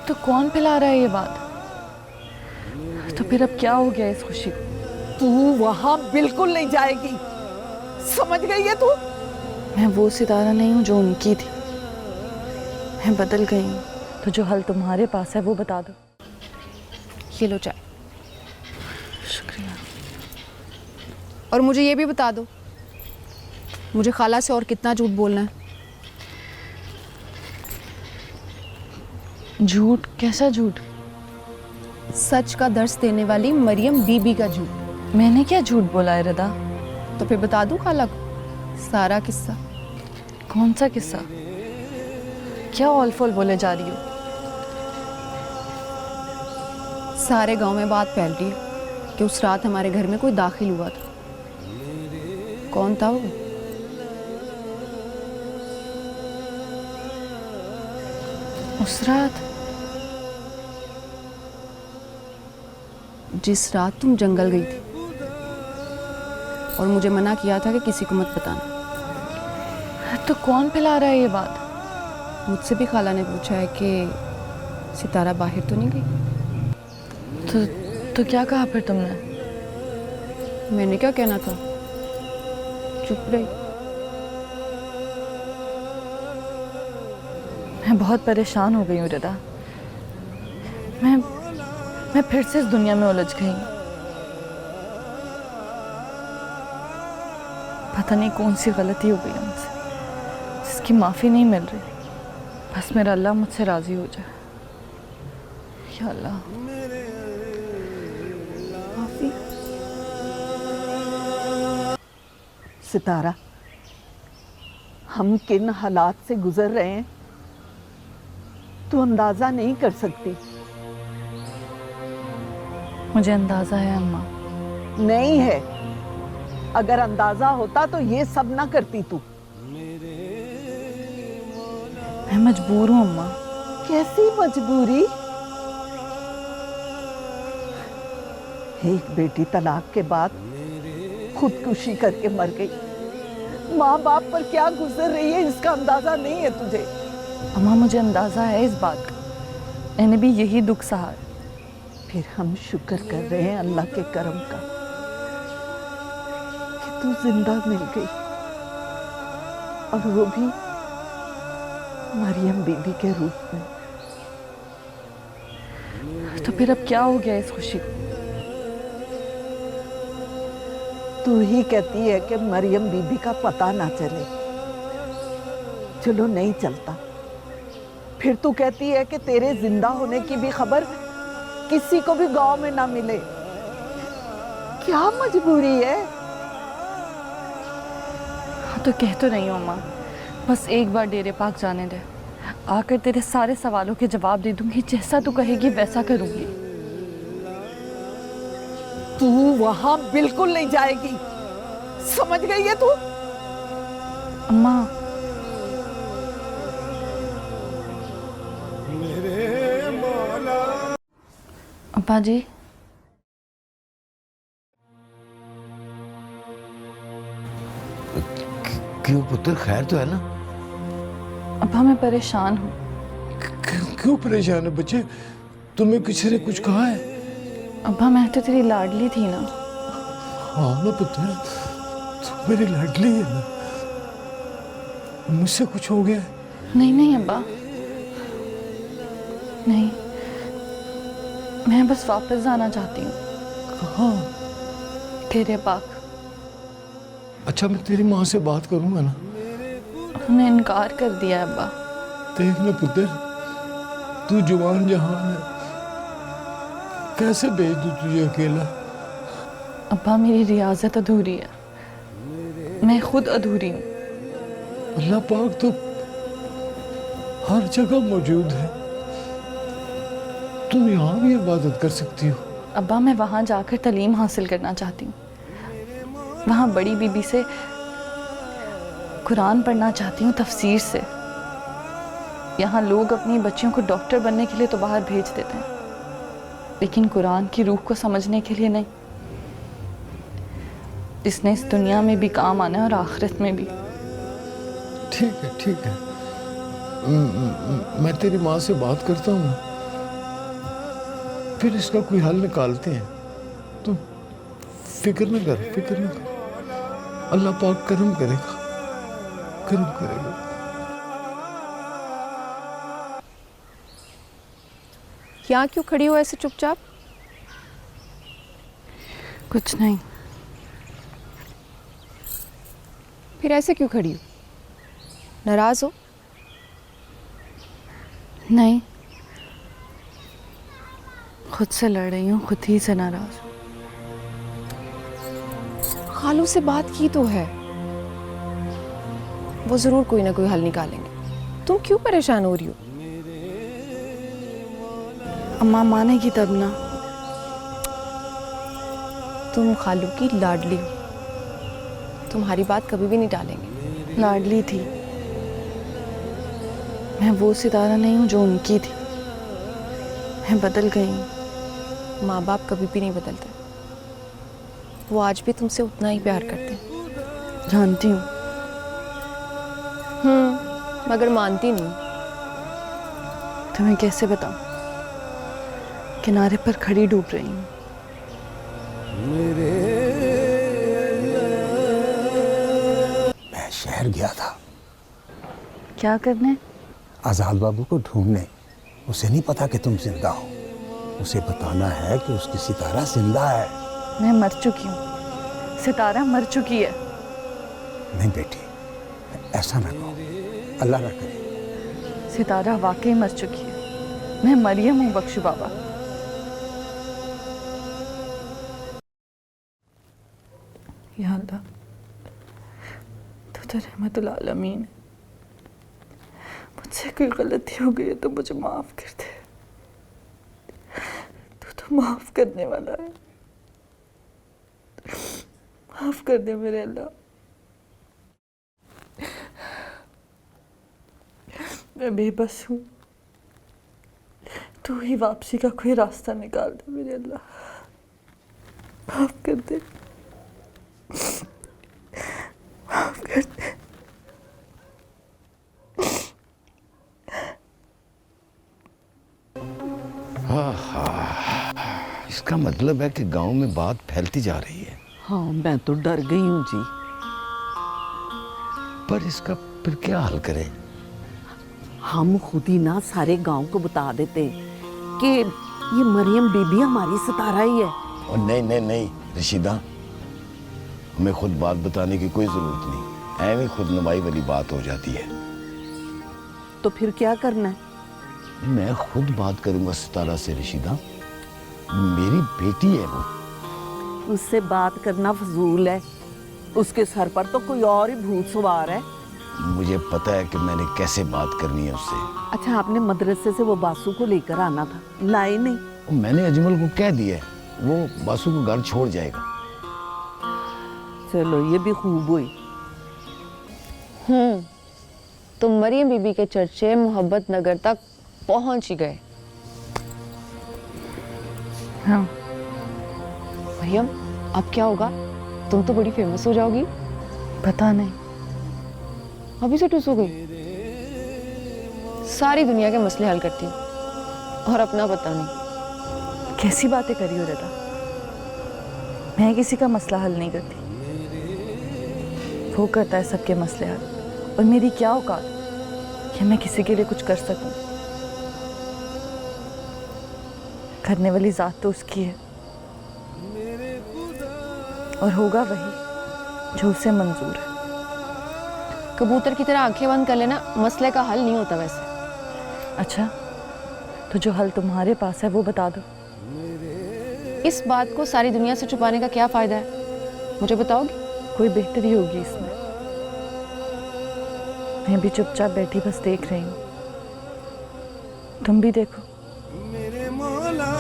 तो कौन फैला रहा है ये बात? तो फिर अब क्या हो गया इस खुशी को? तू वहां बिल्कुल नहीं जाएगी, समझ गई है तू? मैं वो सितारा नहीं हूँ जो उनकी थी। मैं बदल गई हूँ। तो जो हल तुम्हारे पास है वो बता दो। ये लो चाय। शुक्रिया। और मुझे ये भी बता दो, मुझे खाला से और कितना झूठ बोलना है? झूठ? कैसा झूठ? सच का दर्स देने वाली मरियम बीबी का झूठ। मैंने क्या झूठ बोला है रदा? तो फिर बता दूं खाला को सारा किस्सा? कौन सा किस्सा? क्या ऑल फॉल बोले जा रही हो? सारे गांव में बात फैल रही है कि उस रात हमारे घर में कोई दाखिल हुआ था। कौन था वो? उस रात? जिस रात तुम जंगल गई थी और मुझे मना किया था कि किसी को मत बताना। तो कौन फैला रहा है ये बात? मुझसे भी खाला ने पूछा है कि सितारा बाहर तो नहीं गई। तो क्या कहा फिर तुमने? मैंने क्या कहना था, चुप रही। मैं बहुत परेशान हो गई हूँ रदा। मैं फिर से इस दुनिया में उलझ गई हूँ। पता नहीं कौन सी गलती हो गई है मुझसे, जिसकी माफ़ी नहीं मिल रही। बस मेरा अल्लाह मुझसे राज़ी हो जाए। या अल्लाह। माफी? सितारा, हम किन हालात से गुजर रहे हैं तू अंदाजा नहीं कर सकती। मुझे अंदाज़ा है अम्मा। नहीं है। अगर अंदाजा होता तो ये सब ना करती तू। मैं मजबूर हूँ अम्मा। कैसी मजबूरी? एक बेटी तलाक के बाद खुदकुशी करके मर गई। माँ बाप पर क्या गुजर रही है इसका अंदाजा नहीं है तुझे। अम्मा मुझे अंदाज़ा है इस बात का। मैंने भी यही दुख सहा है। फिर हम शुक्र कर रहे हैं अल्लाह के करम का कि तू जिंदा मिल गई, और वो भी मरियम बीबी के रूप में। तो फिर अब क्या हो गया इस खुशी को? तू ही कहती है कि मरियम बीबी का पता ना चले। चलो नहीं चलता, फिर तू कहती है कि तेरे जिंदा होने की भी खबर किसी को भी गांव में ना मिले। क्या मजबूरी है? तो कह तो रही हूँ अम्मा, बस एक बार डेरे पाक जाने दे। आकर तेरे सारे सवालों के जवाब दे दूंगी। जैसा तू कहेगी वैसा करूंगी। तू वहां बिल्कुल नहीं जाएगी, समझ गई है तू? अम्मा, अब्बा जी। क्यों पुत्र, खैर तो है ना? अब्बा मैं परेशान हूँ। क्यों परेशान है बच्चे? तुम्हें किसी ने कुछ कहा है? अब्बा मैं तो तेरी लाडली थी ना। हाँ ना पुत्र, तू मेरी लाडली है ना। मुझसे कुछ हो गया? नहीं नहीं अब्बा, नहीं। मैं बस वापस जाना चाहती हूँ। कहाँ? तेरे पाक। अच्छा, मैं तेरी माँ से बात करूंगा ना। उन्होंने इनकार कर दिया अब्बा। देख ना पुत्र, तू जवान जहान है, कैसे भेज दूं तुझे अकेला? अब्बा मेरी रियाजत अधूरी है, मैं खुद अधूरी हूँ। अल्लाह पाक तो हर जगह मौजूद है, तुम यहाँ भी इबादत कर सकती हो। अब्बा मैं वहाँ जाकर तालीम हासिल करना चाहती हूँ। वहाँ बड़ी बीबी से कुरान पढ़ना चाहती हूँ, तफसीर से। यहाँ लोग अपनी बच्चियों को डॉक्टर बनने के लिए तो बाहर भेज देते हैं, लेकिन कुरान की रूह को समझने के लिए नहीं, जिसने इस दुनिया में भी काम आना है और आखिरत में भी। ठीक है, ठीक है। मैं तेरी माँ से बात करता हूँ, फिर इसका कोई हल निकालते हैं। तो फिक्र न कर, अल्लाह पाक करम करेगा। यहाँ क्यों खड़ी हो ऐसे चुपचाप? कुछ नहीं। फिर ऐसे क्यों खड़ी हो? नाराज हो? नहीं, खुद से लड़ रही हूँ, खुद ही से नाराज हूँ। खालू से बात की तो है, वो जरूर कोई ना कोई हल निकालेंगे। तुम क्यों परेशान हो रही हो? अम्मा मानेगी तब ना। तुम खालू की लाडली हो, तुम्हारी बात कभी भी नहीं टालेंगे। लाडली थी, मैं वो सितारा नहीं हूँ जो उनकी थी। मैं बदल गई हूँ। माँ बाप कभी भी नहीं बदलते, वो आज भी तुमसे उतना ही प्यार करते हैं। जानती हूँ, मगर मानती नहीं। तुम्हें कैसे बताऊं? किनारे पर खड़ी डूब रही हूँ। मैं शहर गया था क्या करने? आजाद बाबू को ढूंढने। उसे नहीं पता कि तुम जिंदा हो। उसे बताना है कि उसकी सितारा जिंदा है। मैं मर चुकी हूँ, सितारा मर चुकी है। नहीं बेटी, ऐसा ना कहो, अल्लाह ना करे। सितारा वाकई मर चुकी है। मैं मरियम हूँ बख्शू बाबा। या अल्लाह, तू तो रहमतुल आलमीन है। मुझसे कोई गलती हो गई है तो मुझे माफ कर दे। तू तो माफ करने वाला है। माफ कर दे मेरे अल्लाह। मैं बेबस हूँ, तू ही वापसी का कोई रास्ता निकाल दे मेरे अल्लाह। माफ कर दे, माफ कर दे। इसका मतलब है कि गांव में बात फैलती जा रही है। हाँ, मैं तो डर गई हूँ जी। पर इसका फिर क्या हल करें? हम खुद ही ना सारे गांव को बता देते कि ये मरियम बीबी हमारी सितारा ही है। और नहीं रशीदा, हमें खुद बात बताने की कोई जरूरत नहीं। ऐਵੇਂ खुद नुमाई वाली बात हो जाती है। तो फिर क्या करना है? मैं खुद बात करूंगा सितारा से। रशीदा मेरी बेटी है वो। उससे बात करना फजूल है। उसके सर पर तो कोई और ही भूत सवार है। मुझे पता है कि मैंने कैसे बात करनी है उससे। अच्छा, आपने मदरसे से वो बासु को लेकर आना था, लाए नहीं? मैंने अजमल को कह दिया है, वो बासु को घर छोड़ जाएगा। चलो, ये भी खूब हुई। तो मरियम बीबी के चर्चे मोहब्बत नगर तक पहुंच ही गए। हाँ। मरियम, अब क्या होगा? तुम तो बड़ी फेमस हो जाओगी। पता नहीं, अभी से टूस हो गई। सारी दुनिया के मसले हल करती हूँ और अपना पता नहीं। कैसी बातें करी हो रदा? मैं किसी का मसला हल नहीं करती, वो करता है सबके मसले हल। और मेरी क्या औकात कि मैं किसी के लिए कुछ कर सकूं? करने वाली जात तो उसकी है, और होगा वही जो उसे मंजूर है। कबूतर की तरह आंखें बंद कर लेना मसले का हल नहीं होता वैसे। अच्छा, तो जो हल तुम्हारे पास है वो बता दो। इस बात को सारी दुनिया से छुपाने का क्या फायदा है? मुझे बताओगी? कोई बेहतरी होगी इसमें? मैं भी चुपचाप बैठी बस देख रही हूँ, तुम भी देखो। मेरे मौला